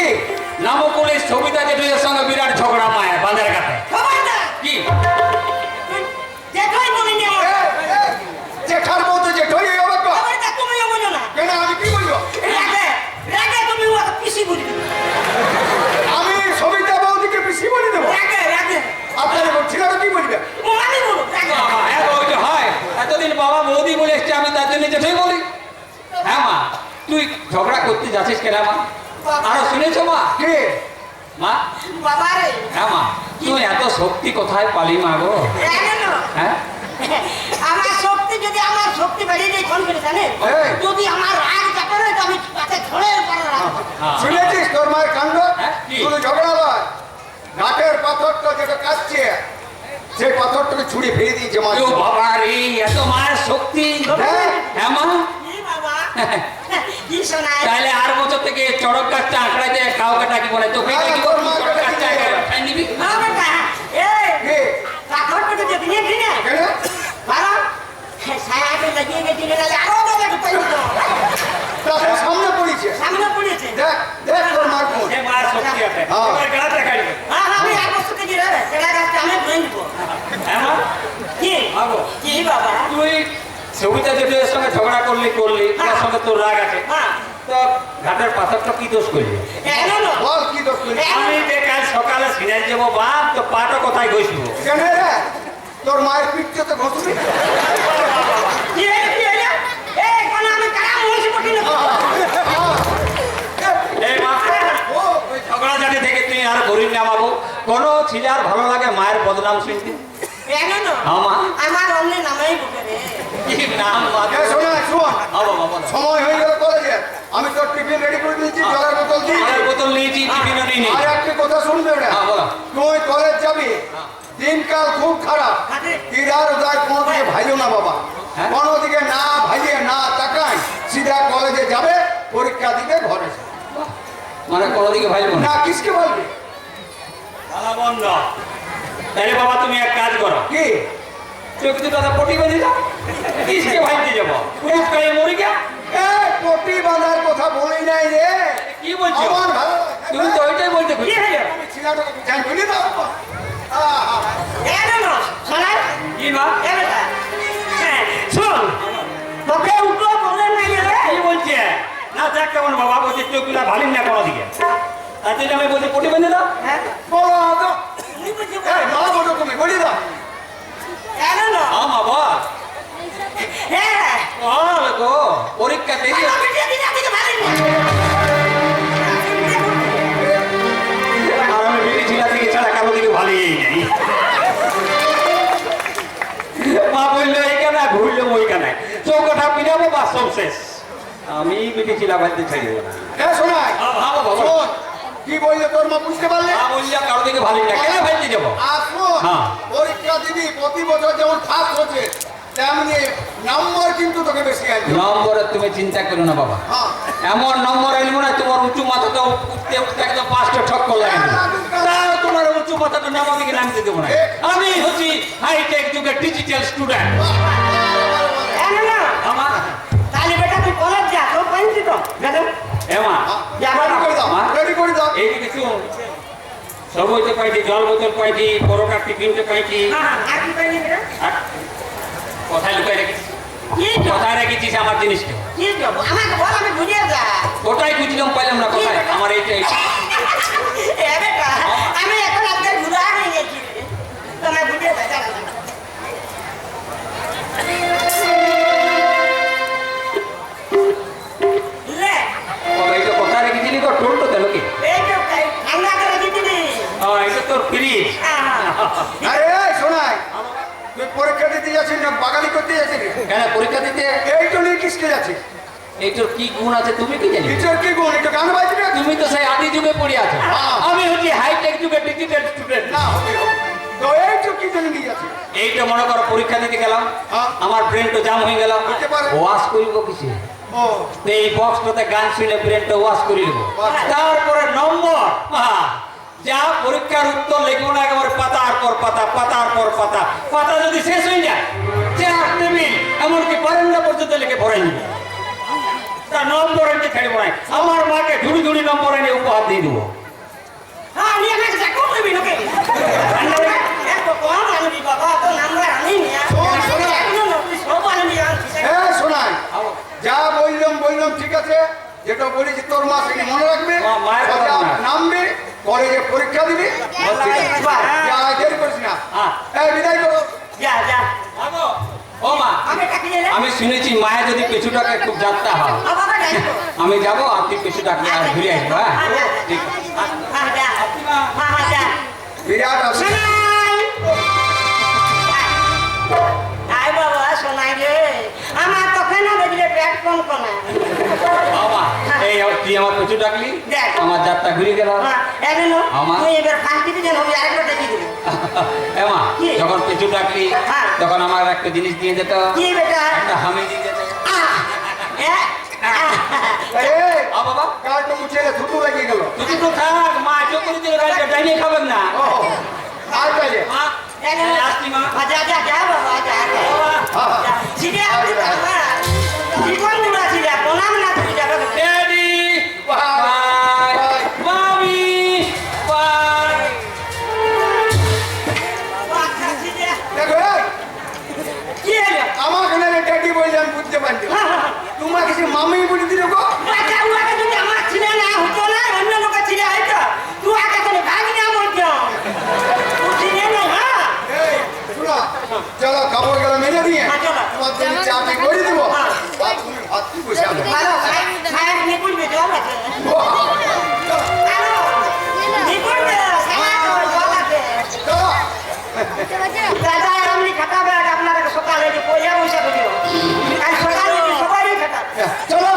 S5: নামকুলের সবিতা জেঠুদের সঙ্গে বিরাট ঝগড়া মায়ের বাঁধের কাছে
S2: খবর না
S5: কি
S2: দেখোই মনে নেই
S1: এ, এ, জেঠার বউ তো জেঠই হবে তো।
S2: খবর না তুমিও বলো না
S1: কেন আমি কি বলবো?
S2: রাগে রাগে তুমি ও পিসি বলি
S1: আমি সবিতা বৌদিকে বেশি বলে দেবো।
S2: রাগে রাগে
S1: আপনার ছেলেরা কি বলবে?
S2: ও আমি বলো রাগে
S5: বাবা, এত ওই যে হয় এতদিন বাবা বৌদি বলে এসছে আমি তার জন্য জেঠুই বলি হ্যাঁ মা তুই ঝগড়া করতে যাচ্ছিস কেন মা আরো শুনেছো মা
S1: কি?
S5: মা
S2: বাবা রে
S5: হ্যাঁ মা তুই এত শক্তি কোথায় পালি মা গো
S2: রাগে না
S5: হ্যাঁ
S2: আমার শক্তি যদি আমার শক্তি বেড়ে যায় কোন করে জানেন
S1: এই।
S2: যদি আমার রাগ চাপে তো আমি পাতে ছড়ে পারে রাখবো
S5: হ্যাঁ।
S1: শুনেছিস তোর মায়ের কাণ্ড?
S5: হ্যাঁ, কি?
S1: শুধু ঝগড়া নয়, ঘাটের পাথরটা যেটা কাটছে সেই পাথরটাকে ছুঁড়ে ফেলে দিয়েছে মা।
S5: ও বাবা রে এত মায়ের শক্তি
S1: হ্যাঁ।
S5: হ্যাঁ মা
S2: কি বাবা কি শোনায়
S5: তাহলে আর বছর থেকে চড়ক গাছটা আঁকড়াই দিয়ে কাউকে ডাকি বলে তোকে কি করবো চড়ক গাছটা আঁকড়াই নিবি
S2: হ্যাঁ বেটা এই
S1: কে?
S2: কাঠর করে দেখি নে দিনে
S1: কেন?
S2: বাবা ছায়াতে লাগিয়ে গেছি না আরো দলে ঢুকাই দিল
S1: রাস্তার সামনে পড়েছে।
S2: সামনে পড়েছে
S1: দেখ, দেখ তোর মার কোন।
S5: সে মার শক্তি আছে
S1: হ্যাঁ।
S5: এবার গাছ দেখাই দিবে
S2: হ্যাঁ আমি এক বছর থেকে রে সেটা গাছটা আমি ধরে নিব
S5: এমন
S2: কি
S5: ভাবো
S2: কি বাবা
S5: তুই সবিতা জেঠুর সঙ্গে ঝগড়া করলি তোর সঙ্গে তোর রাগ আছে
S2: হ্যাঁ
S5: তো ঘাটের পাথরটা কি দোষ করলি
S2: এলো না
S1: বল কি দোষ করি?
S5: আমি যে কাল সকালে সিনাই যাবো বাপ তো পাটা কোথায় গইছিল
S1: কেন রে? তোর মায়ের পিঠে তো ঘষবি।
S2: কি হলো এই কোন আমি কারা মহিষ পটি না
S5: এই মা
S1: ও,
S5: ওই ঝগড়া জাতি থেকে তুই আর গরিব নামাবো কোনো ছেলে আর ভালো লাগে মায়ের বদনাম শুনতে
S2: এলো না
S5: হ্যাঁ মা
S2: আমার অন্য নামেই বুকে রে
S5: কি নাম মা
S1: এ শোনা, শোন।
S5: হবো বাবা
S1: সময় হয়ে গেল কলেজে। আমি তোর টিফিন রেডি করে দিয়েছি, জলের বোতল দিই।
S5: জলের বোতল নিয়েছি টিফিনও নিয়ে
S1: আর একটা কথা শুনবে ওটা।
S5: হ্যাঁ, বলো।
S1: তুই কলেজ যাবি, দিনকাল খুব খারাপ। ইধার উধার কোনো দিকে ভাইও না বাবা।
S5: হ্যাঁ?
S1: কোনো দিকে না ভাইয়ে না তাকাই সিধা কলেজে যাবে, পরীক্ষা দিবে, ঘরে যাবে।
S5: মানে কোনো দিকে ভাই বোন
S1: না কিসকে বলবি?
S5: তালা বন্ধ তাহলে বাবা তুমি এক কাজ করো
S1: কি?
S5: চোখ দুটো পটি বেঁধে দাও কিসকে ভাইতে যাবো পুলিশ কায়ে মরি গা
S1: এ, পটি বাঁধার কথা বলি নাই রে।
S5: কি বলছো
S1: আমার ভালো লাগে।
S5: তুমি তো ওইটাই বলতে
S2: কি
S5: খুঁজছো
S2: হলো
S1: আমি ছিলাটাকে বুঝাই বলি না বাবা। আহা।
S2: এলো না শোনাই
S5: কি মা
S2: এ বেটা হ্যাঁ, শোন তোকে উঠো বলে নাই রে
S5: কি বলছে না দেখ কেমন বাবা বলছে চোখগুলা ভালিন না কোনো দিকে তার জন্য আমি বলছি পটি বেঁধে দাও
S2: হ্যাঁ
S1: বলো তো।
S2: তুমি বুঝি
S1: এই, মা বলো তুমি, বলি দাও।
S2: এলো না
S5: আমা বল
S2: হ্যাঁ
S5: বল গো পরীক্ষা দেরি
S2: আমি যদি না দিতে পারি না
S5: আর আমি বেরিয়েছিলাম দিকে ছাড়া কারো দিকে ভালোই নেই মা বললো এইখানে ঘুরলো ওইখানে চৌকাটা পিনাবো বা সব শেষ আমি বেরিয়েছিলাম বাড়িতে ছেড়ে দেবো না
S1: এ, শোনাই।
S5: ভাবো বাবা
S1: শোন, কি বললে তোর মা বুঝতে পারলে?
S5: মা বললাম কারো দিকে ভালোই না কেন ভাইতে যাবো
S1: আর শোন,
S5: হ্যাঁ।
S1: পরীক্ষা দিবি, প্রতি বছর যেমন ফার্স্ট হচ্ছে তেমনি নম্বর কিন্তু তোকে বেশি আসবে।
S5: নম্বরে তুমি চিন্তা করো না বাবা
S1: হ্যাঁ।
S5: এমন নম্বর এলবো না তোমার উঁচু মাথাটা উঠতে উঠতে একদম 5টা ঠক্কর লাগে তাও তোমার উঁচু মাথাটা নামা দিকে নামতে দেবো না আমি হচ্ছি হাইটেক যুগের ডিজিটাল স্টুডেন্ট
S2: এলো না
S5: আমার
S2: তাহলে বেটা তুই কলেজ যা তো পাইছি তো বেটা
S5: এমা
S1: রেডি করে দাও,
S5: মা?
S1: রেডি করে দাও।
S5: এই যে কিছু সব হইতে পাইছি জল বোতল পাইছি পরোটা টিফিনটা পাইছি
S2: হ্যাঁ আর কি পাইনি বেটা
S5: আর কোথায় লুকাই রেখেছিস
S2: কি তো
S5: কোথায় রেখেছিস আমার জিনিসটা
S2: কি তো আমাকে বল আমি বুঝিয়ে যা
S5: কোথায় খুঁজলাম পাইলাম না কোথায় আমার এইটা
S2: এ বেটা আমি এখন আজকে ঘুরা হয়ে গেছি তোমার বুঝিয়ে যা যা লে
S5: এইটা কোথায় রেখেছিলি তো টোলটো দিল কি
S2: এই তো ঠান্ডা করে দিবি
S5: এটা তোর ফ্রিজ
S1: আরে এই, শোনাই, তুই পরীক্ষা দিতে যাচ্ছিস না বাগালি করতে যাচ্ছিস?
S5: কেন পরীক্ষা দিতে
S1: এই তো নিয়ে কিসকে যাচ্ছিস?
S5: এইটার কি গুণ আছে তুমি কি জানি
S1: টিচার কি গুণ, একটু গান বাজবে?
S5: তুমি তো সেই আদি যুগে পড়ে আছো
S1: হ্যাঁ।
S5: আমি হচ্ছি হাইটেক যুগের ডিজিটাল স্টুডেন্ট
S1: না, হবে, হবে। তো এই তো কি জন্য নিয়ে যাচ্ছিস?
S5: এইটা মনে করো পরীক্ষা দিতে গেলাম
S1: হ্যাঁ।
S5: আমার ব্রেন তো জাম হয়ে গেল
S1: হতে পারে।
S5: ওয়াশ করিব কিছু
S1: ও,
S5: তো এই বক্সটাতে গান শুনে ব্রেনটা ওয়াশ করে নেব
S1: বাহ।
S5: তারপরে নম্বর যা পরীক্ষার উত্তর লিখবো না একেবারে পাতার পর পাতা পাতার পর পাতা পাতা যদি শেষ হয়ে যায় চেয়ার টেবিল এমনকি বারান্দা পর্যন্ত লিখে ভরে নিবে তা নম্বর এনে ছাড়বো না আমার মাকে ঝুড়ি ঝুড়ি নম্বর এনে উপহার দিয়ে দেবো
S2: হ্যাঁ নিয়ে আমাকে যা কোন দিবি লোকে এত কম আনবি বাবা তো নাম্বার আনি নিয়া
S1: শোন, শোন।
S2: তুই সব আনবি আনছিস
S1: এই শোনাই, যা বললাম ঠিক আছে, যেটা বলেছি তোর মা সেটা মনে রাখবে।
S5: মায়ের কথা
S1: সোজা
S5: মনে রাখবে।
S1: নামবে, কলেজে পরীক্ষা দিবি। যা, দেরি করিস না।
S5: হ্যাঁ।
S1: এই, বিদায় করো।
S2: যা যা
S5: ও মা
S2: আমি টাকা নিয়ে
S5: আমি শুনেছি মায়ের যদি পেছুটাকে খুব যাত্রা হয়
S2: বাবা যাইতো
S5: আমি যাবো আর তুই পেছুটাকে আর ঘুরে আসবো হ্যাঁ ঠিক আছে
S2: হ্যাঁ যা হ্যাঁ যা
S1: বিরাট আছে।
S2: আই বাবা শোনাই রে আমার তখন না দেখলে পেট কোন কোনা
S5: বাবা এই তুই আমার পেছু ডাকলি
S2: দেখ।
S5: আমার যাত্রা ঘুরে গেল
S2: এমন
S5: আমার?
S2: তুই এবার ফার্স্ট ডিভিশন হবে আরেকটা দেখি দিবি
S5: এমা
S2: কি?
S5: যখন পেছু ডাকলি
S2: হ্যাঁ।
S5: তখন আমার একটা জিনিস দিয়ে যেত
S2: কি বেটা
S5: একটা হামি দিয়ে যেত
S2: আহ, এ,
S1: এই
S5: বাবা
S1: গালটা মুছে এলে থুতু লেগে গেল
S5: তুই তো থাক মা চোখ করে দিলে গাড়িটা ডাইনে খাবেন না
S1: ও আর কাজে
S5: মা আসছি মা
S2: যা যা যা বাবা যা যা ছিড়ে আসবে বাবা জীবন দুরা ছিড়ে প্রণাম না তুমি যাবে
S5: ড্যাডি বাই মামি বাই
S2: বাচ্চা ছিড়ে
S1: দেখো এই,
S2: কি হলো
S1: আমাকে না ড্যাডি বললে আমি বুঝতে পারছি না। তোমার কিছু মামি বলে দিল গো
S2: বাচ্চা উড়াকে যদি আমার ছিড়ে না হতো না অন্য লোকের ছিড়ে হয়তো তুই আগে করে ভাগি না বলতো তুই ছিড়ে না হ্যাঁ
S1: এই শোনো চলো কাপড় গেল মেরে দিয়ে
S2: হ্যাঁ, চলো।
S1: তোমার জন্য চাটি করে দিব
S2: হ্যাঁ।
S1: আর তুমি ভাত কি বসে আছো
S2: ভালো খায় নিপুণ জল আছে হ্যালো নিপুণ খায় জল আছে
S1: চলো
S2: দাদা আপনি খাটাবে আজ আপনারা সকালে যে পয়সা পয়সা করিও কাল সকালে সবারই খাটাবে
S1: চলো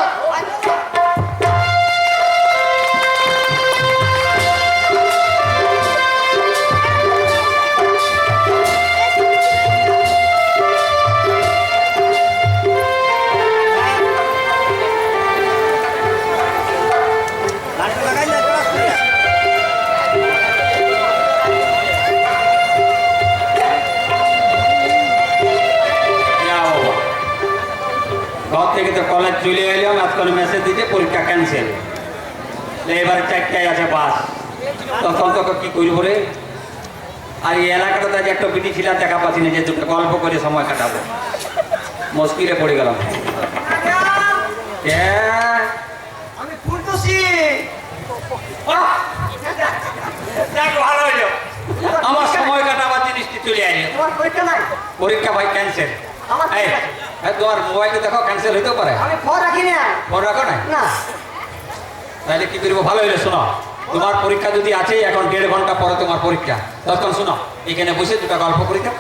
S5: ঘর থেকে তো কলেজ চলে এলাম আজকাল মেসেজ দিতে পরীক্ষা ক্যান্সেল এবারে 4টায় আছে বাস তখন তোকে কি করবো রে আর এই এলাকাটাতে আজ একটা বিটি ছিল দেখা পাচ্ছি না যে দুটো গল্প করে সময় কাটাবো মুশকিলে পড়ে গেলাম
S2: আমি ফুলটুসি
S5: দেখ ভালো হইলো আমার সময় কাটাবার জিনিসটি চলে আইলো
S2: তোমার পরীক্ষা নাই
S5: পরীক্ষা ভাই ক্যান্সেল
S2: আমার
S5: এই তোমার মোবাইলে দেখো ক্যান্সেল হইতেও পারে
S2: আমি ফোন রাখি না
S5: ফোন রাখো না
S2: না
S5: তাহলে কি করবো ভালো হইলো শোনো তোমার পরীক্ষা যদি আছে এখন 1.5 ঘন্টা পরে তোমার পরীক্ষা তখন শোনো এখানে বসে দুটো গল্প পরীক্ষা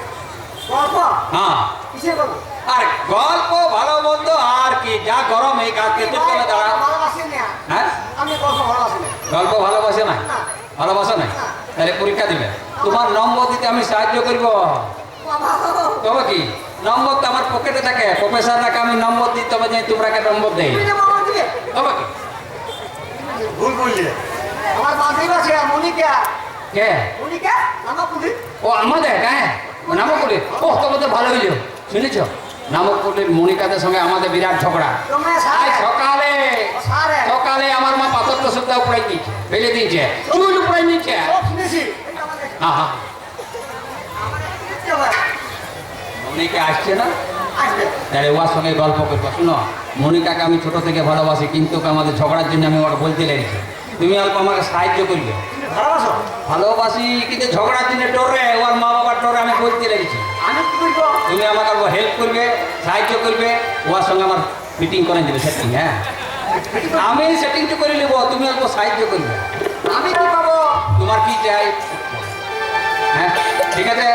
S2: গল্প হ্যাঁ
S5: হ্যাঁ
S2: কিসের গল্প
S5: আর গল্প ভালো মন্দ আর কি যা গরম এই গাছ তেতুল তলে দাঁড়া
S2: ভালোবাসি না
S5: হ্যাঁ
S2: আমি গল্প ভালোবাসি না
S5: গল্প ভালোবাসে না
S2: না।
S5: ভালোবাসা নাই তাহলে পরীক্ষা দিবে তোমার নম্বর দিতে আমি সাহায্য করব তবে কি নম্বর তো আমার পকেটে থাকে প্রফেসররাকে আমি নম্বর দিই তবে যাই তোমরাকে নম্বর দেই তবে কি
S1: ভুল বললে
S2: আমার বান্ধবী আছে মনিকা
S5: কে
S2: মনিকা আমার পুলিশ
S5: ও আমাদের হ্যাঁ নামকুলির ও তবে তো ভালো হইল শুনেছ নামকুলির মনিকাদের সঙ্গে আমাদের বিরাট ঝগড়া
S2: তোমরা
S5: আজ
S2: সারে
S5: সকালে
S2: সারে
S5: সকালে আমার মা পাথরটা সুদ্ধা উপড়াই দিয়েছে ফেলে দিয়েছে চুল উপড়াই দিয়েছে
S2: সব শুনেছি
S5: হ্যাঁ হ্যাঁ মনিকা আসছে না
S2: আসবে
S5: তাহলে ওর সঙ্গে গল্প করবো শুনো মনিকাকে আমি ছোট থেকে ভালোবাসি কিন্তু আমাদের ঝগড়ার জন্য আমি ওকে বলতে লেগেছি তুমি অল্প আমাকে সাহায্য করবে
S2: ভালোবাসো
S5: ভালোবাসি কিন্তু ঝগড়ার জন্য ডরে ওর মা বাবার ডরে আমি বলতে লেগেছি
S2: আমি কি করবো
S5: তুমি আমাকে হেল্প করবে সাহায্য করবে ওর সঙ্গে আমার মিটিং করে দেবে সেটিং হ্যাঁ আমি সেটিংটা করে নেবো তুমি অল্প সাহায্য করবে
S2: আমি কি পাবো
S5: তোমার কি চাই হ্যাঁ ঠিক আছে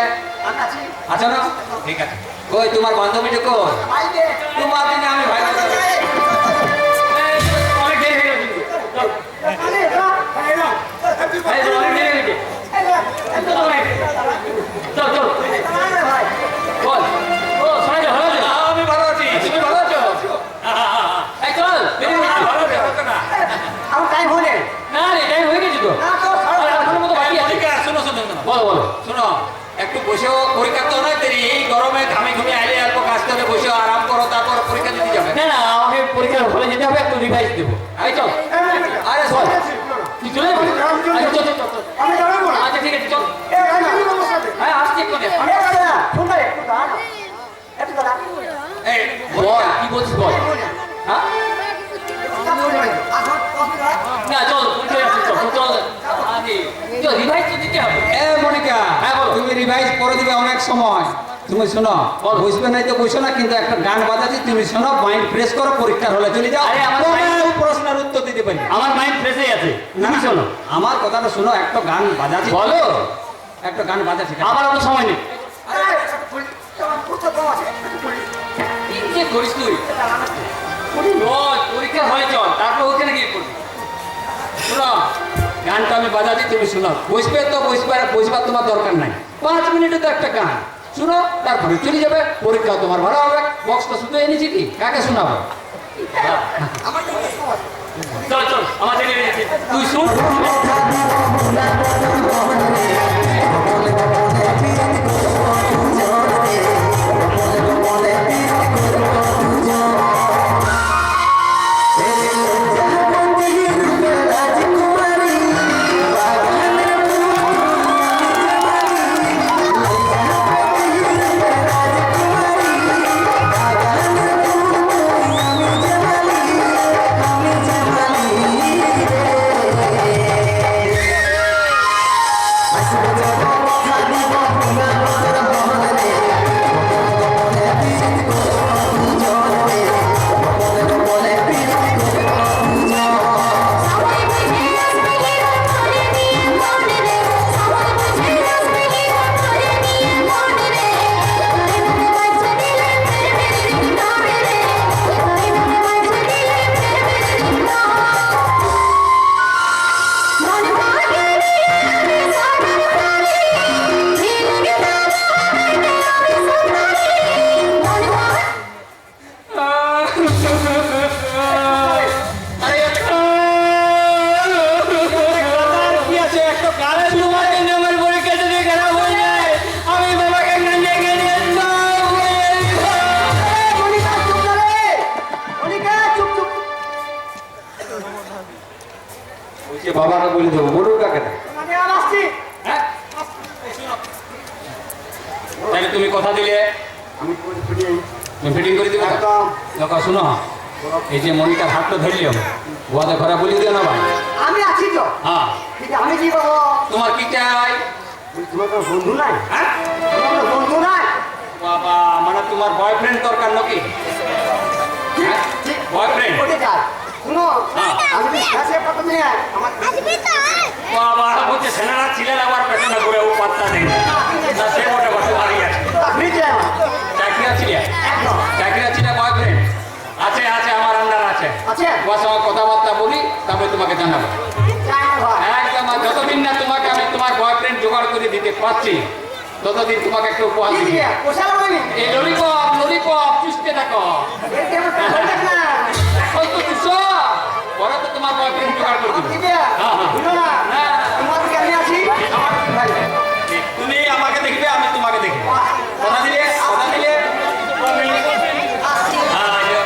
S2: আমি আছি
S5: আচ্ছা না ঠিক আছে কই তোমার বান্ধবীটা কই
S2: বাইরে
S5: তোমার জন্য আমি ভাই অনেক দেরি হয়ে গেছে চল।
S2: আরে না এলো
S5: এই যে অনেক দেরি হয়ে গেছে চল চল
S2: ভাই
S5: বল ও সবাই ভালো আছো আমি ভালো আছি তুমি ভালো আছো এই চল দেরি হয়ে গেছে ভালো আছো না
S2: আমার টাইম হলে
S5: না রে টাইম হয়ে গেছে তো
S2: না তো
S5: আরে এখনো মতো বাকি আছে শোনো শোনো বলো বলো শোনো একটু বসেও পরীক্ষা তো নয় দেরি এই গরমে ঘামে ঘুমে আইলে অল্প কাজ করে বসে আরাম করো তারপর পরীক্ষা দিতে যাবে না না আমাকে পরীক্ষার হলে যেতে হবে একটু রিভাইজ দেবো এই চল আরে চল তুই চলে যাবি আচ্ছা চল চল চল
S2: আমি যাবো না
S5: আচ্ছা ঠিক আছে চল
S2: এ আমি সমস্যা আছে
S5: হ্যাঁ আসছি একটু দে
S2: আমি দাদা শুনবে একটু দাঁড়া একটু দাঁড়া
S5: এই বল কি বলছিস বল হ্যাঁ না চল তুই আসছিস চল চল আরে তো রিভাইজ তো দিতে হবে এ মনিকা হ্যাঁ বলো তুমি রিভাইজ করে দিবে অনেক সময় তুমি শোনো বুঝবে নাই তো বুঝছো না কিন্তু একটা গান বাজাচ্ছি তুমি শোনো মাইন্ড ফ্রেশ করো পরীক্ষার হলে চলে যাও আরে আমার প্রশ্নের উত্তর দিতে পারি আমার মাইন্ড ফ্রেশই আছে তুমি শোনো আমার কথাটা শোনো একটা গান বাজাচ্ছি বলো একটা গান বাজাচ্ছি আমার অত সময় নেই কি যে করিস তুই রোজ পরীক্ষা হয় চল তারপর ওখানে গিয়ে পড়বি শোনো গানটা আমি বাজাচ্ছি তুমি শোনো বসবে তো বসবার তোমার দরকার নাই 5 মিনিটে তো একটা গান শুনো তারপরে চলে যাবে পরীক্ষা তোমার ভালো হবে বক্সটা শুধু এনেছি কি কাকে শোনাবো
S2: আমার তো প্রশ্ন আছে।
S5: চল চল আমার ছেলে যাচ্ছে তুই শুন কি আছে একটা কালে তোমার আমার পরীক্ষা যদি খারাপ হয়ে যায় আমি বাবাকে নিয়ে গেলে
S3: মনিকা চুপ করে মনিকা চুপ চুপ
S5: বলছে বাবাকে বলে দেবো বলুন কাকে না
S3: মানে আর আসছি
S5: হ্যাঁ তাহলে তুমি কথা দিলে
S1: আমি ফিরিয়ে
S5: তুমি ফিটিং করে দিবে
S1: একদম।
S5: দেখো শুনো এই যে মনিকার হাতটা ধরলিও ওয়াদে ঘরে বলি দিও না ভাই
S3: আমি আছি তো
S5: হ্যাঁ
S3: ঠিক আছে, আমি কি করবো
S5: তোমার কি চাই
S1: তোমার কোনো বন্ধু নাই
S5: হ্যাঁ
S3: তোমার কোনো বন্ধু নাই
S5: বাবা মানে তোমার বয়ফ্রেন্ড দরকার নাকি বয়ফ্রেন্ড
S3: ওকে চাই শুনো
S5: হ্যাঁ।
S3: আমি কি শেষে কথা নিয়ে আমার
S5: বাবা বলছে ছেলেরা ছিলেন আবার পেছনে ঘুরে ও পাত্তা নেই না সে মোটে বসে বাড়ি আছে
S3: চাকরি চাই আমার
S5: চাকরি আছে
S3: একদম
S5: চাকরি আছে না বয়ফ্রেন্ড আছে আছে আমার আন্ডার আছে
S3: আছে
S5: তোমার সঙ্গে কথাবার্তা বলি তারপরে তোমাকে জানাবো
S3: চাই না ভাই
S5: একদম আর যতদিন না তোমাকে আমি তোমার বয়ফ্রেন্ড জোগাড় করে দিতে পারছি ততদিন তোমাকে একটু উপহার
S3: কি
S5: দিবি
S3: দিয়ে পোষা লাগবে
S5: এই ললিপপ ললিপপ চুষতে থাকো
S3: এর কেমন দেখ না
S5: এখন তো চুষো পরে তো তোমার বয়ফ্রেন্ড জোগাড় করে
S3: ঠিক
S5: দিবে
S3: আছে
S5: হ্যাঁ, হ্যাঁ।
S3: বুঝলো না
S5: হ্যাঁ।
S3: তোমার দিকে আমি আছি ভাই
S5: তুমি আমাকে দেখবে আমি তোমাকে দেখবো কথা দিলে কথা দিলে হ্যাঁ, এই যে।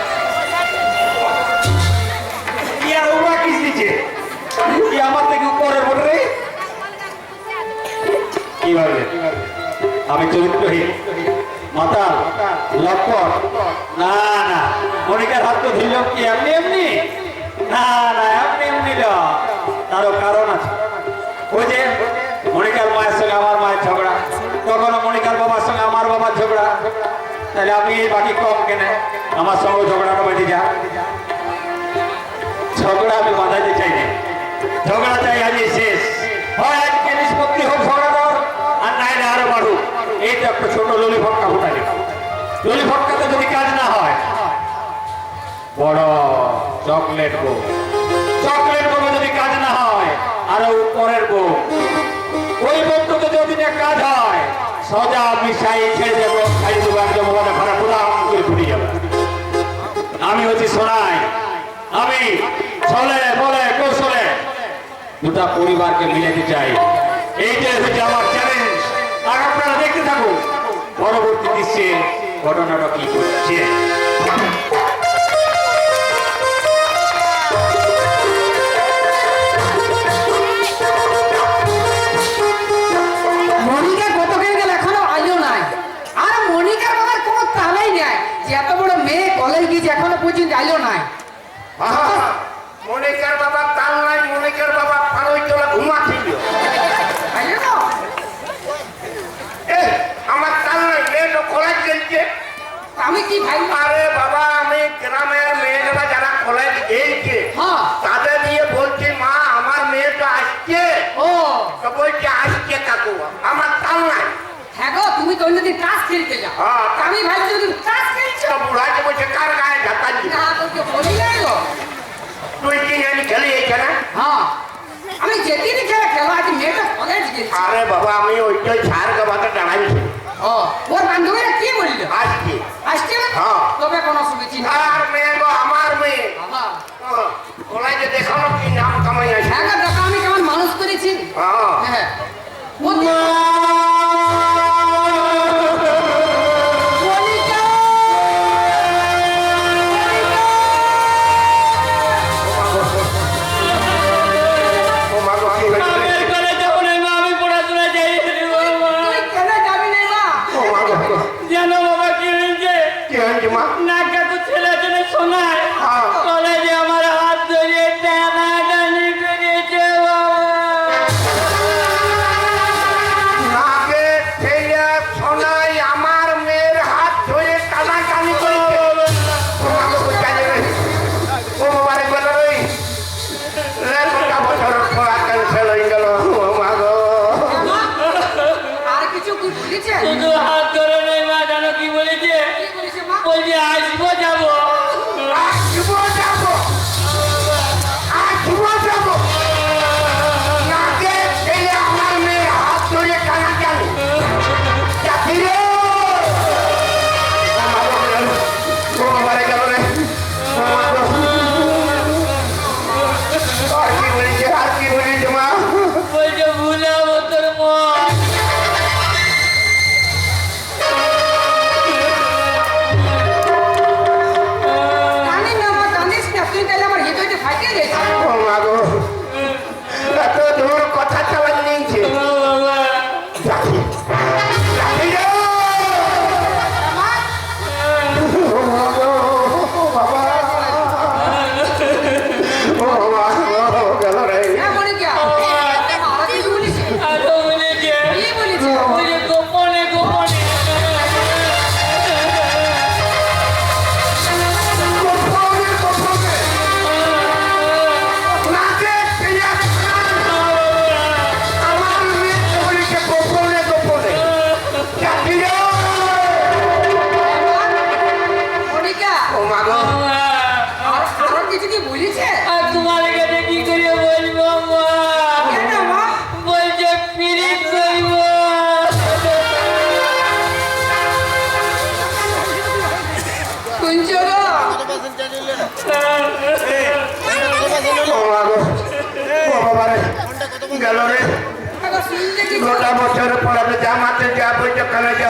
S5: কি আর ওরা কিস দিচ্ছে কি আমার থেকে উপরে বলে রে কি ভাবে আমি চরিত্রহীন মাতা লক্ষ্মণ না না মনিকার হাত তো ধরল কি এমনি এমনি না না এমনি এমনি না তারও কারণ আছে ওই যে মনিকার মায়ের সঙ্গে আমার মায়ের ঝগড়া কখনো মনিকার বাবার সঙ্গে আমার বাবার ঝগড়া তাহলে আমি বাকি কম কেনে আমার সঙ্গে ঝগড়াটা বেঁধে যা ঝগড়া আমি বাঁধাতে চাই না ঝগড়া চাই আজ শেষ হয় আজকে নিষ্পত্তি হোক ঝগড়া দাও আর নাই না আরো বাড়ুক এই তো একটা ছোট ললি ফটকা ফুটালি ললি ফটকাতে যদি কাজ না হয় বড় চকলেট বউ চকলেট বউ যদি কাজ না হয় আরো উপরের বউ ওই বউটাতে যদি না কাজ হয় সজা মিশাই ছেড়ে দেবো খাই দেবো একদম ওখানে ভরা পুরা করে ফুটে যাবে আমি হচ্ছি সোনাই আমি ছলে বলে কৌশলে দুটা পরিবারকে মিলাতে চাই এইটাই হচ্ছে আমার চ্যালেঞ্জ আর আপনারা দেখতে থাকুন পরবর্তী দৃশ্যে ঘটনাটা কি করছে
S3: মনিকা কত গেল এখনো আইলো নাই আর মনিকার বাবার কোনো তালাই নাই যে এত বড় মেয়ে কলেজ গিয়েছে এখনো পর্যন্ত আইলো নাই
S4: আহা, মনিকার বাবা তাল নাই মনিকার বাবা পারই চলে ঘুমাচ্ছিল
S3: আইলো না
S4: এ আমার তাল নাই মেয়ে তো কলেজ গেছে
S3: আমি কি ভাই
S4: আরে বাবা আমি গ্রামের মেয়েরা যারা কলেজ গেছে
S3: হ্যাঁ
S4: তাদের নিয়ে বলছি মা আমার মেয়ে তো আসছে
S3: ও
S4: তো বলছে আসছে কাকু আমার তাল নাই
S3: হ্যাঁ গো তুমি তো অন্যদিন টাস খেলতে যাও
S4: হ্যাঁ।
S3: আমি ভাই যদি টাস খেলছো
S4: তো বুড়াকে বলছে কার গায়ে ঝাঁকাচ্ছি
S3: না তোকে বলি নাই গো
S4: তুই কি জানি খেলি এখানে
S3: হ্যাঁ আমি যেদিনই খেলা খেলা আজ মেয়েটা কলেজ গেছি
S4: আরে বাবা আমি ওইটাই ছাড় গাবাতে দাঁড়াইছি
S3: ও ওর বান্ধবীরা কি বললো
S4: আসছি
S3: আসছে না
S4: হ্যাঁ।
S3: তবে কোনো সুবিধা নেই
S4: আর মেয়ে গো আমার মেয়ে হ্যাঁ
S3: হ্যাঁ মনিকা
S4: ও মা গো, কি হয়েছে?
S5: আমি আর কলেজ যাবো না মা, আমি পড়াশোনা যাই বাবা।
S3: তুই কেন যাবি না মা
S4: ও মা গো,
S5: জানো বাবা কি হয়েছে?
S4: কি হয়েছে মা?
S5: নাকা তো ছেলে ছেলে শোনায়
S4: হ্যাঁ।
S5: কলেজে আমার হাত ধরিয়ে টানাটানি করেছে বাবা।
S4: নাকে ঠেলে শোনাই আমার মেয়ের হাত ধরে টানাটানি করেছে। ও মা গো, কোথায় যাবে? ও বাবারে বলো রে। রে, গোটা বছর পড়া cancel হয়ে গেল। ও মা গো।
S3: আর কিছু কি বলেছে
S5: শুধু হাত ধরে নেই মা, জানো কি বলেছে?
S3: কি বলেছে মা
S5: বলছে আসবো যাবো।
S4: আসবো যাবো। আসবো যাবো। নাকে ঠেলে আমার মেয়ের হাত ধরে টানাটানি। যাচ্ছি রে। ও মা গো, গেল। ও বাবারে গেল রে। ও মা গো। আর কি বলেছে? আর কি বলেছে মা?
S5: বলছে ভুলাবো তোর মন।
S3: জানি না মা জানিস না তুই তাহলে আমার হৃদয়টা ফাটিয়ে গেছে
S4: ও মা গো। এত দূর কথা চালান নিয়েছে।
S5: বাবা
S4: যাচ্ছি। যাচ্ছি রে।
S3: মা
S4: ও মা গো, ও বাবা। ও মা গো, গেল রে।
S3: হ্যাঁ মনিকা মা আর কিছু বলেছে
S5: আরো বলেছে
S3: কি বলেছে
S5: বলছে গোপনে গোপনে।
S4: গোপনে, গোপনে। নাকে ঠেলে আমার মেয়ে বলেছে গোপনে, গোপনে। যাচ্ছি রে।
S3: মনিকা
S4: ও মা গো।
S3: আর আরো কিছু কি বলেছে
S5: আর তোমার কাছে কি করে বলবো মা?
S3: কেন মা
S5: বলছে পিরিত করবো।
S3: শুনছো গো
S4: ও মা গো। ও বাবারে। গেল রে।
S3: দেখো, শুনতে কি
S4: গোটা বছর পড়াতে জামাতে যা বইটা কানে যা